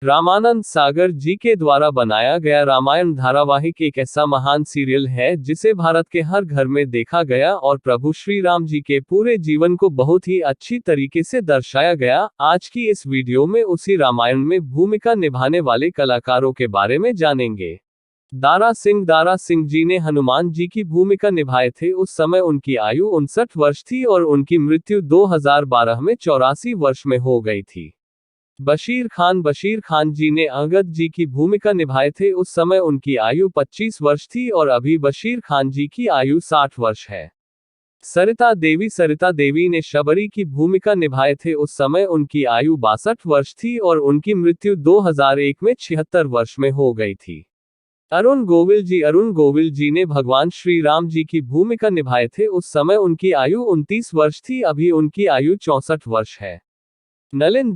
रामानंद सागर जी के द्वारा बनाया गया रामायण धारावाहिक एक ऐसा महान सीरियल है जिसे भारत के हर घर में देखा गया और प्रभु श्री राम जी के पूरे जीवन को बहुत ही अच्छी तरीके से दर्शाया गया। आज की इस वीडियो में उसी रामायण में भूमिका निभाने वाले कलाकारों के बारे में जानेंगे। दारा सिंह जी ने हनुमान जी की भूमिका निभाए थे। उस समय उनकी आयु 59 वर्ष थी और उनकी मृत्यु 2012 में 84 वर्ष में हो गई थी। बशीर खान जी ने अंगद जी की भूमिका निभाए थे। उस समय उनकी आयु 25 वर्ष थी और अभी बशीर खान जी की आयु 60 वर्ष है। सरिता देवी ने शबरी की भूमिका निभाए थे। उस समय उनकी आयु 62 वर्ष थी और उनकी मृत्यु 2001 में 76 वर्ष में हो गई थी। अरुण गोविल जी ने भगवान श्री राम जी की भूमिका निभाए थे। उस समय उनकी आयु 29 वर्ष थी, अभी उनकी आयु 64 वर्ष है। नलिन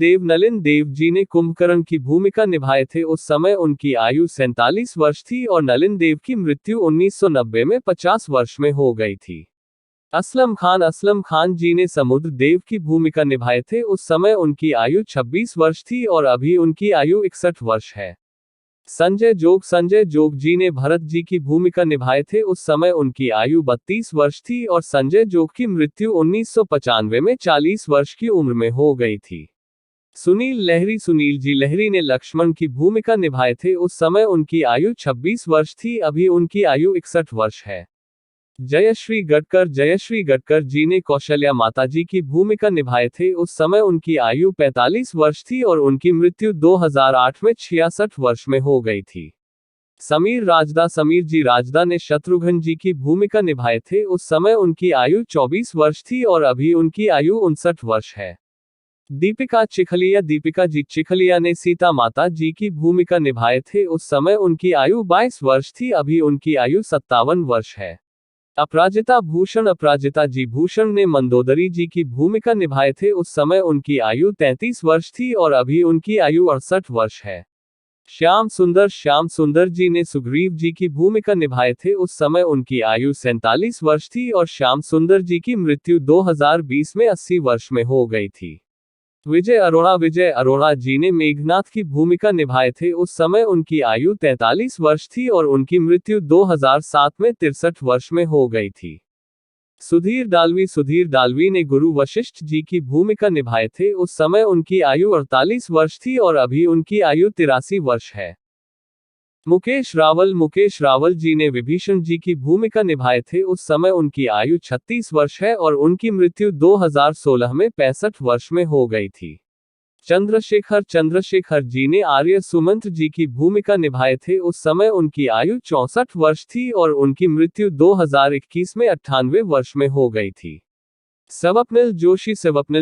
देव जी ने कुंभकर्ण की भूमिका निभाए थे। उस समय उनकी आयु 47 वर्ष थी और नलिन देव की मृत्यु 1990 में 50 वर्ष में हो गई थी। असलम खान जी ने समुद्र देव की भूमिका निभाए थे। उस समय उनकी आयु 26 वर्ष थी और अभी उनकी आयु 61 वर्ष है। संजय जोग जी ने भरत जी की भूमिका निभाए थे। उस समय उनकी आयु 32 वर्ष थी और संजय जोग की मृत्यु 1995 में 40 वर्ष की उम्र में हो गई थी। सुनील लहरी ने लक्ष्मण की भूमिका निभाए थे। उस समय उनकी आयु 26 वर्ष थी, अभी उनकी आयु 61 वर्ष है। जयश्री गडकर जी ने कौशल्या माता जी की भूमिका निभाए थे। उस समय उनकी आयु 45 वर्ष थी और उनकी मृत्यु 2008 में 66 वर्ष में हो गई थी। समीर राजदा ने शत्रुघ्न जी की भूमिका निभाए थे। उस समय उनकी आयु 24 वर्ष थी और अभी उनकी आयु 59 वर्ष है। दीपिका चिखलिया ने सीता माता जी की भूमिका निभाए थे। उस समय उनकी आयु 22 वर्ष थी, अभी उनकी आयु 57 वर्ष है। अपराजिता भूषण ने मंदोदरी जी की भूमिका निभाए थे। उस समय उनकी आयु 33 वर्ष थी और अभी उनकी आयु 68 वर्ष है। श्याम सुंदर जी ने सुग्रीव जी की भूमिका निभाए थे। उस समय उनकी आयु 47 वर्ष थी और श्याम सुंदर जी की मृत्यु 2020 में 80 वर्ष में हो गई थी। विजय अरोड़ा जी ने मेघनाथ की भूमिका निभाए थे। उस समय उनकी आयु 43 वर्ष थी और उनकी मृत्यु 2007 में 63 वर्ष में हो गई थी। सुधीर डालवी ने गुरु वशिष्ठ जी की भूमिका निभाए थे। उस समय उनकी आयु 48 वर्ष थी और अभी उनकी आयु 83 वर्ष है। मुकेश रावल जी ने विभीषण जी की भूमिका निभाए थे। उस समय उनकी आयु 36 वर्ष है और उनकी मृत्यु 2016 में 65 वर्ष में हो गई थी। चंद्रशेखर जी ने आर्य सुमंत्र जी की भूमिका निभाए थे। उस समय उनकी आयु 64 वर्ष थी और उनकी मृत्यु 2021 में 98 वर्ष में हो गई थी। स्वप्निल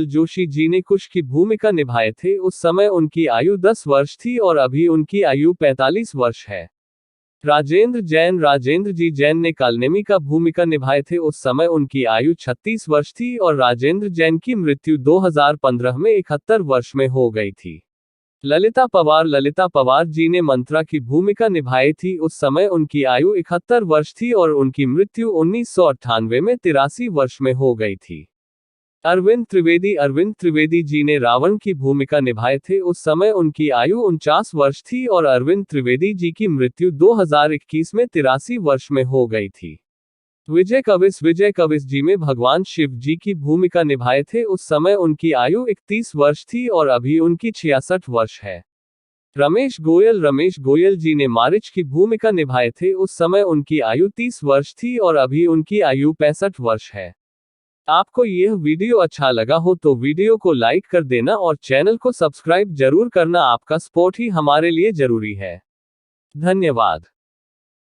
जोशी जी ने कुश की भूमिका निभाए थे। उस समय उनकी आयु 10 वर्ष थी और अभी उनकी आयु 45 वर्ष है। राजेंद्र जैन ने कालनेमी का भूमिका निभाए थे। उस समय उनकी आयु 36 वर्ष थी और राजेंद्र जैन की मृत्यु 2015 में 71 वर्ष में हो गई थी। ललिता पवार जी ने मंत्रा की भूमिका निभाई थी। उस समय उनकी आयु 71 वर्ष थी और उनकी मृत्यु 1998 में 83 वर्ष में हो गई थी। अरविंद त्रिवेदी जी ने रावण की भूमिका निभाए थे। उस समय उनकी आयु 49 वर्ष थी और अरविंद त्रिवेदी जी की मृत्यु 2021 में 83 वर्ष में हो गई थी। विजय कविस जी में भगवान शिव जी की भूमिका निभाए थे। उस समय उनकी आयु 31 वर्ष थी और अभी उनकी 66 वर्ष है। रमेश गोयल जी ने मारिच की भूमिका निभाए थे। उस समय उनकी आयु 30 वर्ष थी और अभी उनकी आयु 65 वर्ष है। आपको यह वीडियो अच्छा लगा हो तो वीडियो को लाइक कर देना और चैनल को सब्सक्राइब जरूर करना। आपका सपोर्ट ही हमारे लिए जरूरी है। धन्यवाद।